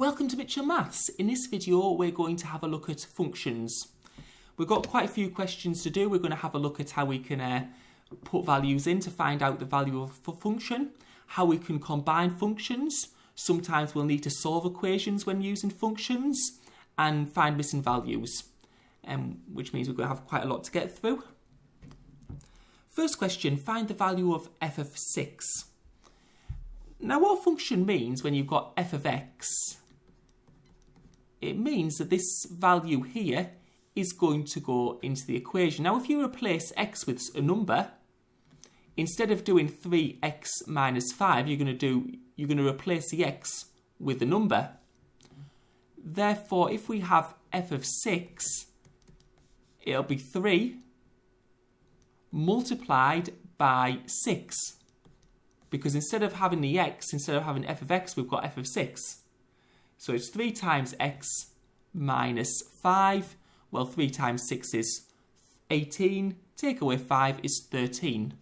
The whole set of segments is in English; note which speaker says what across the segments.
Speaker 1: Welcome to Mitchell Maths. In this video we're going to have a look at functions. We've got quite a few questions to do. We're going to have a look at how we can put values in to find out the value of a function, how we can combine functions. Sometimes we'll need to solve equations when using functions and find missing values, which means we're going to have quite a lot to get through. First question, find the value of f of 6. Now what a function means when you've got f of x, it means that this value here is going to go into the equation. Now if you replace x with a number, instead of doing 3x minus 5, you're going to replace the x with the number. Therefore, if we have f of 6, it'll be 3 multiplied by 6. Because instead of having the x, instead of having f of x, we've got f of 6. So it's 3 times x minus 5. Well, 3 times 6 is 18. Take away 5 is 13.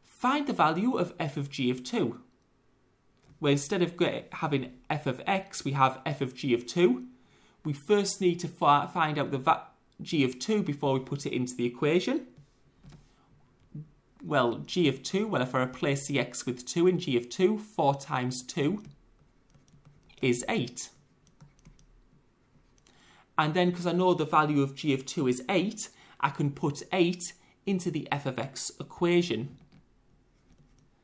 Speaker 1: Find the value of f of g of 2. Where instead of having f of x, we have f of g of 2. We first need to find out the g of 2 before we put it into the equation. Well, g of 2, well, if I replace the x with 2 in g of 2, 4 times 2 is 8. And then, because I know the value of g of 2 is 8, I can put 8 into the f of x equation.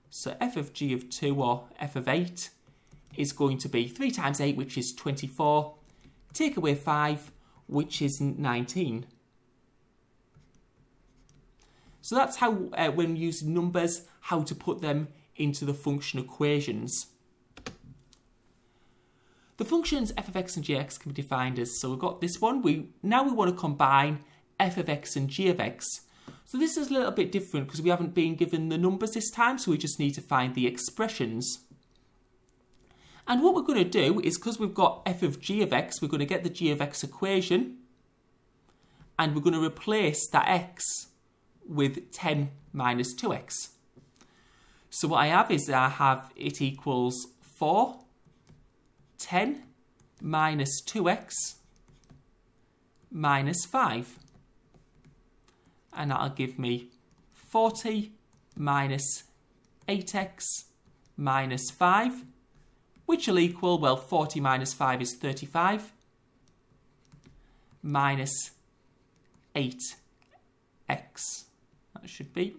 Speaker 1: So f of g of 2, or f of 8, is going to be 3 times 8, which is 24. Take away 5, which is 19. So that's how, when using numbers, how to put them into the function equations. The functions f of x and g of x can be defined as, so we've got this one, now we want to combine f of x and g of x. So this is a little bit different because we haven't been given the numbers this time, so we just need to find the expressions. And what we're going to do is, because we've got f of g of x, we're going to get the g of x equation, and we're going to replace that x with 10 minus 2x. So what I have is I have it equals 4, 10 minus 2x minus 5. And that'll give me 40 minus 8x minus 5, which will equal, well, 40 minus 5 is 35, minus 8x. That should be.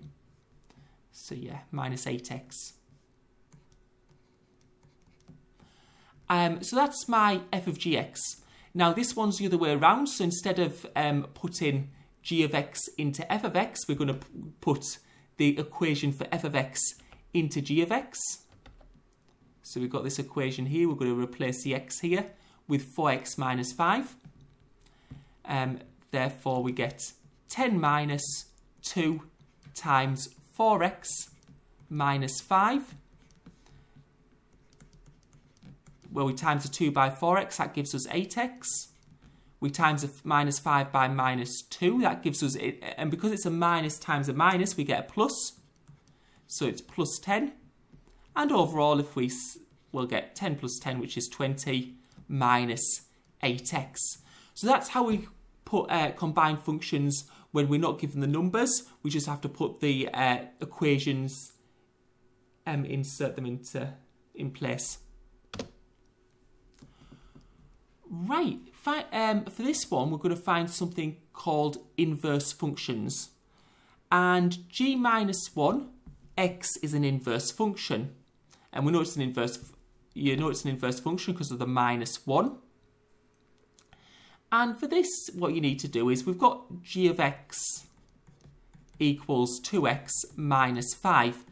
Speaker 1: So yeah, minus 8x. So that's my f of gx. Now this one's the other way around. So instead of putting g of x into f of x, we're going to put the equation for f of x into g of x. So we've got this equation here. We're going to replace the x here with 4x minus 5. Therefore, we get 10 minus 2 times 4x minus 5. Well, we times the 2 by 4x, that gives us 8x. We times the minus 5 by minus 2, that gives us, and because it's a minus times a minus, we get a plus. So it's plus 10. And overall, if we'll get 10 plus 10, which is 20, minus 8x. So that's how we put combine functions when we're not given the numbers. We just have to put the equations, insert them in place. Right, for this one, we're going to find something called inverse functions. And g minus 1, x is an inverse function. And we know it's an inverse, function because of the minus 1. And for this, what you need to do is, we've got g of x equals 2x minus 5.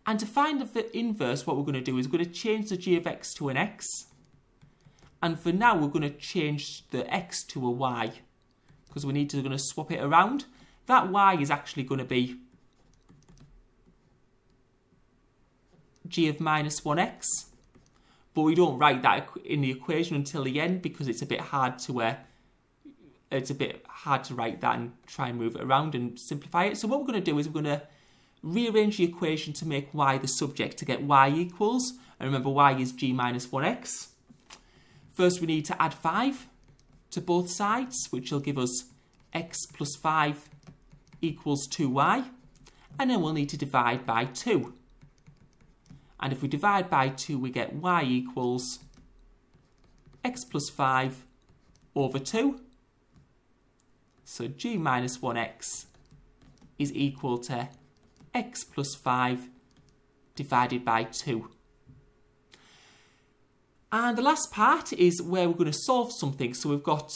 Speaker 1: And to find the inverse, what we're going to do is we're going to change the g of x to an x. And for now, we're going to change the x to a y, because we're going to swap it around. That y is actually going to be g of minus 1x. But we don't write that in the equation until the end because it's a bit hard to write that and try and move it around and simplify it. So what we're going to do is we're going to rearrange the equation to make y the subject to get y equals, and remember y is g minus 1x. First we need to add 5 to both sides, which will give us x plus 5 equals 2y, and then we'll need to divide by 2. And if we divide by 2, we get y equals x plus 5 over 2. So g minus 1x is equal to x plus 5 divided by 2. And the last part is where we're going to solve something. So we've got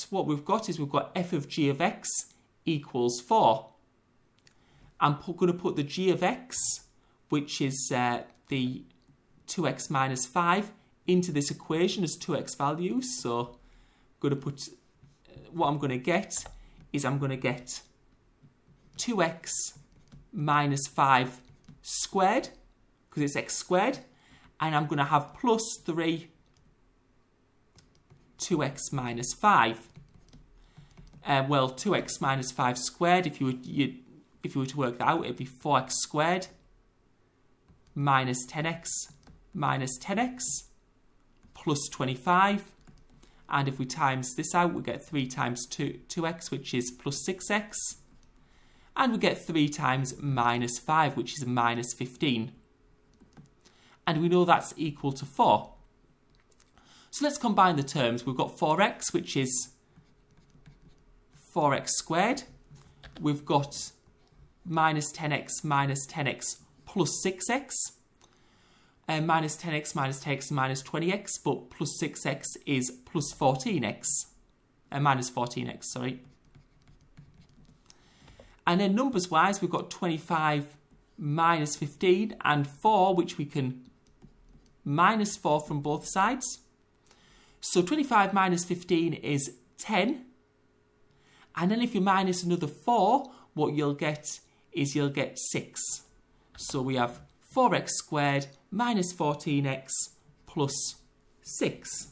Speaker 1: f of g of x equals 4. I'm going to put the g of x, which is the 2x minus 5, into this equation as 2x values. So I'm going to put, what I'm going to get is I'm going to get 2x minus 5 squared, because it's x squared, and I'm going to have plus 3 2x minus 5. Well, 2x minus 5 squared, if you were to work that out, it'd be 4x squared minus 10x minus 10x plus 25. And if we times this out, we get 3 times 2x, which is plus 6x. And we get 3 times minus 5, which is minus 15. And we know that's equal to 4. So let's combine the terms. We've got 4x, which is 4x squared. We've got minus 10x plus 6x. And minus 10x minus 20x, but plus 6x is plus 14x. Minus 14x, sorry. And then numbers wise, we've got 25 minus 15 and 4, which we can minus 4 from both sides. So 25 minus 15 is 10. And then if you minus another 4, what you'll get is you'll get 6. So we have 4x squared minus 14x plus 6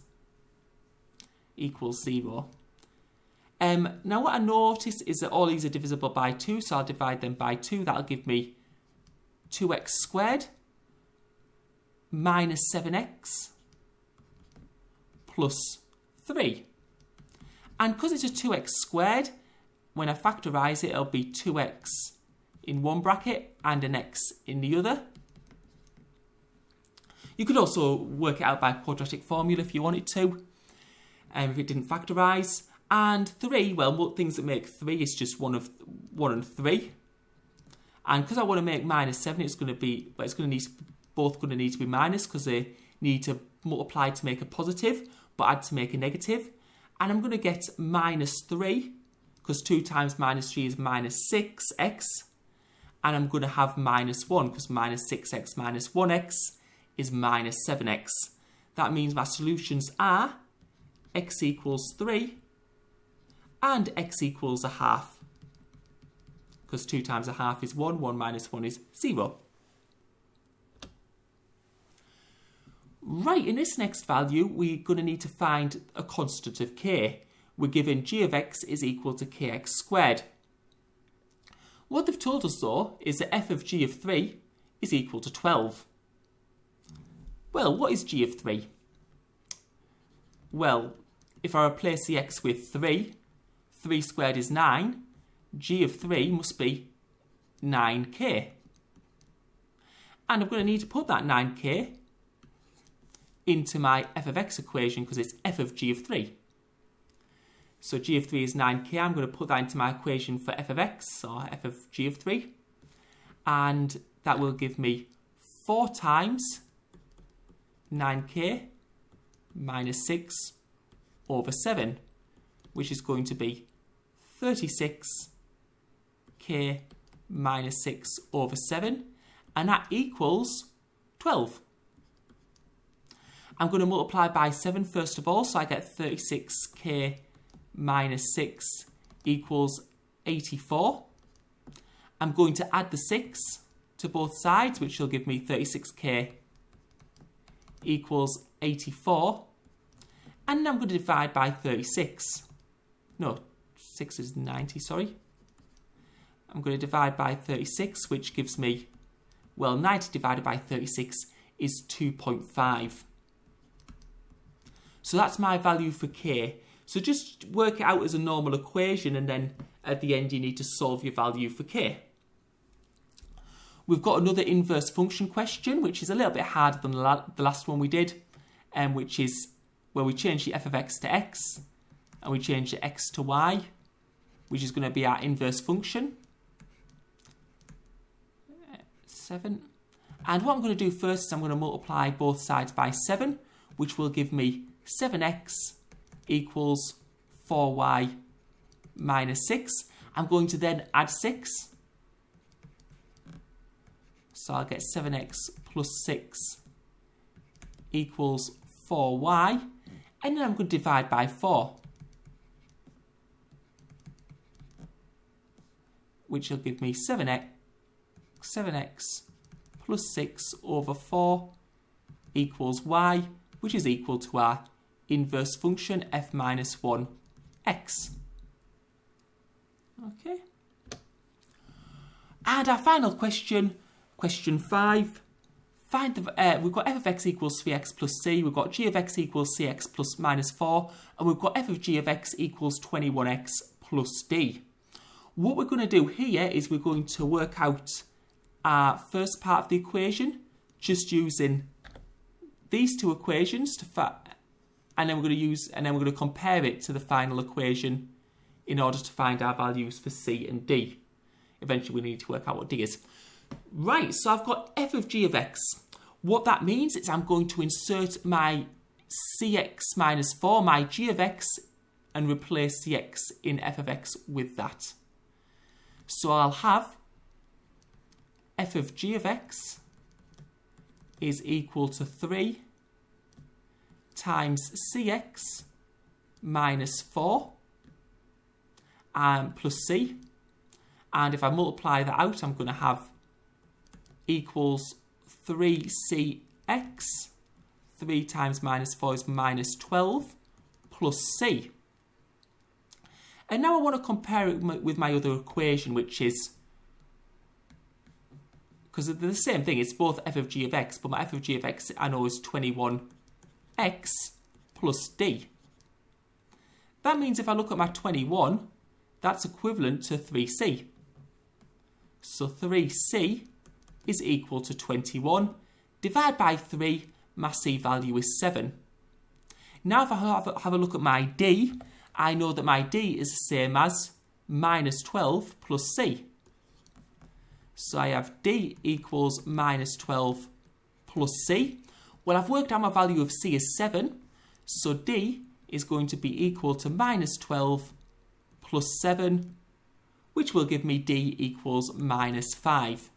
Speaker 1: equals 0. Now what I notice is that all these are divisible by 2, so I'll divide them by 2. That'll give me 2x squared minus 7x plus 3. And because it's a 2x squared, when I factorise it, it'll be 2x in one bracket and an x in the other. You could also work it out by quadratic formula if you wanted to, if it didn't factorise. And 3, well, things that make 3 is just 1 and 3. And because I want to make minus 7, it's going to be, but it's going to need, both going to need to be minus because they need to multiply to make a positive, but add to make a negative. And I'm going to get minus 3, because 2 times minus 3 is minus 6x. And I'm going to have minus 1, because minus 6x minus 1x is minus 7x. That means my solutions are x equals 3 and x equals a half. Because 2 times a half is 1, 1 minus 1 is 0. Right, in this next value, we're going to need to find a constant of k. We're given g of x is equal to kx squared. What they've told us, though, is that f of g of 3 is equal to 12. Well, what is g of 3? Well, if I replace the x with 3, 3 squared is 9, g of 3 must be 9k. And I'm going to need to put that 9k into my f of x equation because it's f of g of 3. So g of 3 is 9k. I'm going to put that into my equation for f of x, or f of g of 3. And that will give me 4 times 9k minus 6 over 7, which is going to be 36k minus 6 over 7, and that equals 12. I'm going to multiply by 7 first of all, so I get 36k minus 6 equals 84. I'm going to add the 6 to both sides, which will give me 36k equals 84. And I'm going to divide by 36. No, 6 is 90, sorry. I'm going to divide by 36, which gives me Well, 90 divided by 36 is 2.5. So that's my value for k. So just work it out as a normal equation, and then at the end you need to solve your value for k. We've got another inverse function question, which is a little bit harder than the last one we did, which is where we change the f of x to x, and we change the x to y, which is going to be our inverse function. 7. And what I'm going to do first is I'm going to multiply both sides by 7, which will give me 7x equals 4y minus 6. I'm going to then add 6. So I'll get 7x plus 6 equals 4y. And then I'm going to divide by 4, which will give me 7x plus 6 over 4 equals y, which is equal to our inverse function f minus 1x. Okay. And our final question, question 5. Find the, we've got f of x equals 3x plus c, we've got g of x equals cx plus minus 4, and we've got f of g of x equals 21x plus d. What we're going to do here is we're going to work out our first part of the equation just using these two equations and then we're going to compare it to the final equation in order to find our values for c and d. Eventually we need to work out what d is. Right, so I've got f of g of x. What that means is I'm going to insert my cx minus 4, my g of x, and replace cx in f of x with that. So I'll have f of g of x is equal to 3 times cx minus 4 plus c. And if I multiply that out, I'm going to have equals 3cx. 3 times minus 4 is minus 12 plus c. And now I want to compare it with my other equation, which is, because they're the same thing, it's both f of g of x, but my f of g of x I know is 21x plus d. That means if I look at my 21, that's equivalent to 3c. So 3c is equal to 21. Divide by 3, my c value is 7. Now if I have a look at my d, I know that my d is the same as minus 12 plus c. So I have d equals minus 12 plus c. Well, I've worked out my value of c is 7, so d is going to be equal to minus 12 plus 7, which will give me d equals minus 5.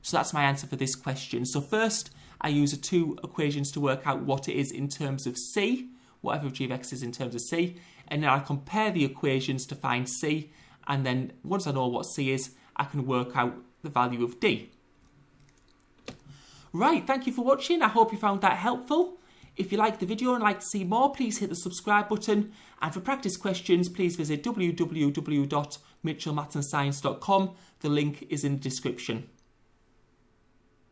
Speaker 1: So that's my answer for this question. So first, I use the two equations to work out what it is in terms of c, what f of g of x is in terms of c, and then I compare the equations to find c, and then once I know what c is, I can work out the value of d. Right, thank you for watching. I hope you found that helpful. If you liked the video and like to see more, please hit the subscribe button. And for practice questions, please visit www.mitchellmathsandscience.com. The link is in the description.